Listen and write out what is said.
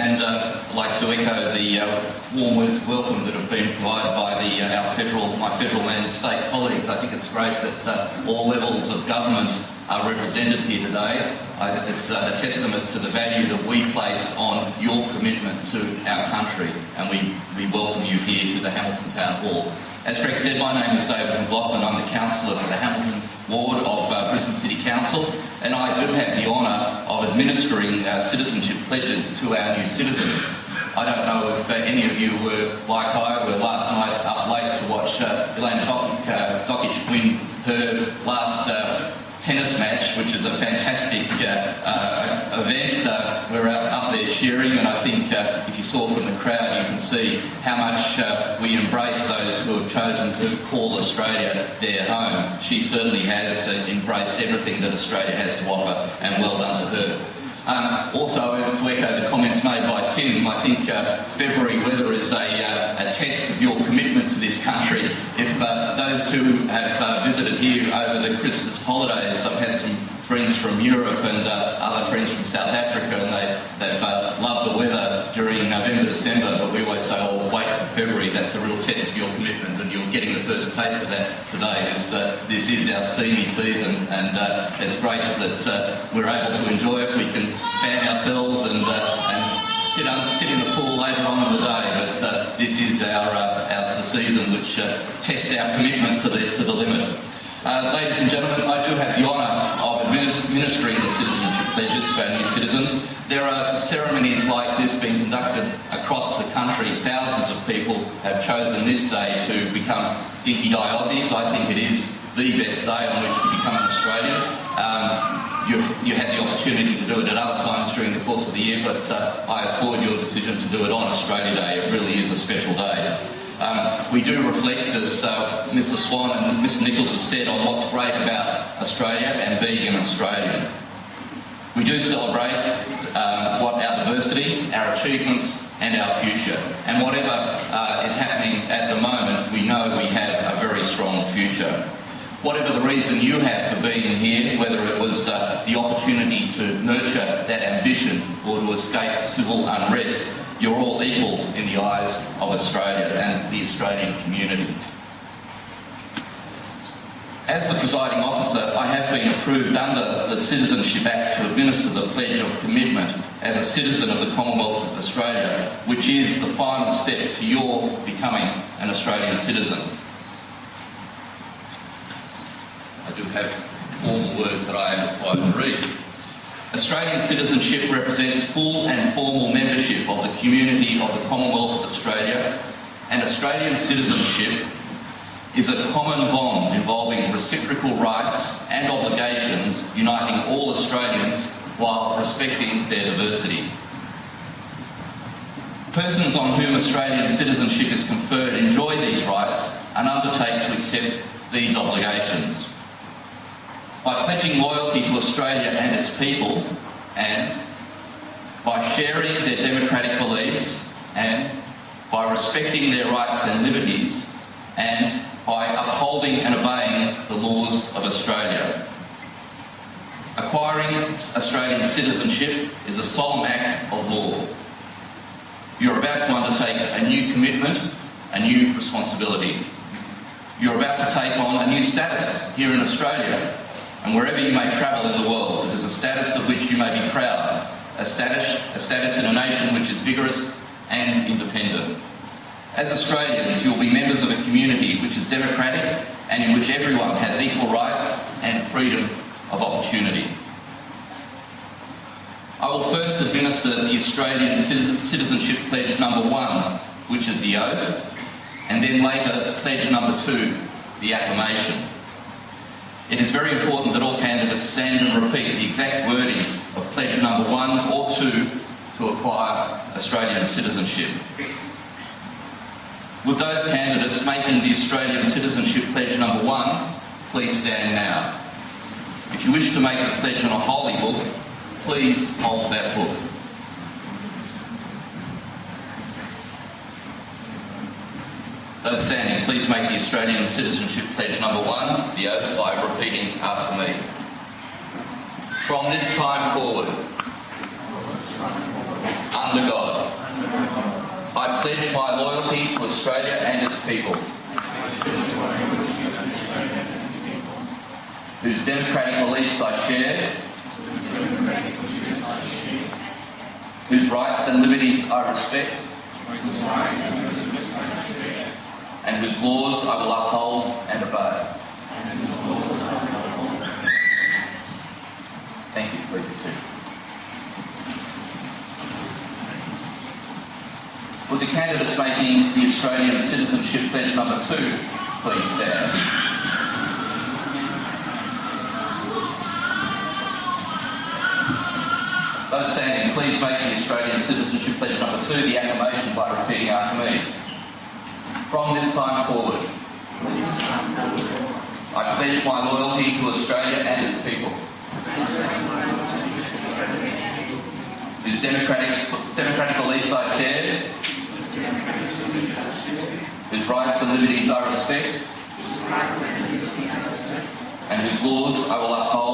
and I'd like to echo the warm words of welcome that have been provided by my federal and state colleagues. I think it's great that all levels of government are represented here today. It's a testament to the value that we place on your commitment to our country, and we welcome you here to the Hamilton Town Hall. As Greg said, my name is David McLachlan. I'm the councillor for the Hamilton Ward of Brisbane City Council, and I do have the honour of administering citizenship pledges to our new citizens. I don't know if any of you were, like I were last night, up late to watch Elena Dokic win her last tennis match, which is a fantastic event. We're up there cheering, and I think if you saw from the crowd, you can see how much we embrace those who have chosen to call Australia their home. She certainly has embraced everything that Australia has to offer, and well done to her. Also, to echo the comments made by Tim, I think February weather is a test of your commitment to this country. If those who have visited here over the Christmas holidays, I've had some friends from Europe and other friends from South Africa, and they've loved the weather during November, December, but we always say, oh, wait for February. That's a real test of your commitment, and you're getting the first taste of that today. This is our steamy season, and it's great that we're able to enjoy it. We can fan ourselves and sit in the pool later on in the day, but this is the season which tests our commitment to the limit. Ladies and gentlemen, I do have the honour of administering the citizenship pledges to our new citizens. There are ceremonies like this being conducted across the country. Thousands of people have chosen this day to become Dinky Die Aussies. I think it is the best day on which to become an Australian. You had the opportunity to do it at other times during the course of the year, but I applaud your decision to do it on Australia Day. It really is a special day. We do reflect, as Mr Swan and Mr Nichols have said, on what's great about Australia and being an Australian. We do celebrate what our diversity, our achievements and our future. And whatever is happening at the moment, we know we have a very strong future. Whatever the reason you have for being here, whether it was the opportunity to nurture that ambition or to escape civil unrest, you're all equal in the eyes of Australia and the Australian community. As the presiding officer, I have been approved under the Citizenship Act to administer the Pledge of Commitment as a citizen of the Commonwealth of Australia, which is the final step to your becoming an Australian citizen. I do have formal words that I am required to read. Australian citizenship represents full and formal membership of the community of the Commonwealth of Australia, and Australian citizenship is a common bond involving reciprocal rights and obligations uniting all Australians while respecting their diversity. Persons on whom Australian citizenship is conferred enjoy these rights and undertake to accept these obligations. By pledging loyalty to Australia and its people, and by sharing their democratic beliefs, and by respecting their rights and liberties, and by upholding and obeying the laws of Australia. Acquiring Australian citizenship is a solemn act of law. You're about to undertake a new commitment, a new responsibility. You're about to take on a new status here in Australia, and wherever you may travel in the world, it is a status of which you may be proud, a status in a nation which is vigorous and independent. As Australians, you'll be members of a community which is democratic and in which everyone has equal rights and freedom of opportunity. I will first administer the Australian Citizenship Pledge number 1, which is the oath, and then later Pledge number 2, the affirmation. It is very important that all candidates stand and repeat the exact wording of Pledge number 1 or 2 to acquire Australian citizenship. Would those candidates making the Australian Citizenship Pledge number 1 please stand now? If you wish to make the pledge on a holy book, please hold that book. Those standing, please make the Australian Citizenship Pledge number 1, the oath, by repeating after me. From this time forward, under God, I pledge my loyalty to Australia and its people, whose democratic beliefs I share, whose rights and liberties I respect, and whose laws I will uphold and obey. Thank you. Please be seated. Would the candidates making the Australian Citizenship Pledge number 2 please stand? Those standing, please make the Australian Citizenship Pledge number 2 the acclamation by repeating after me. From this time forward, I pledge my loyalty to Australia and its people, whose democratic beliefs I share, whose rights and liberties I respect, and whose laws I will uphold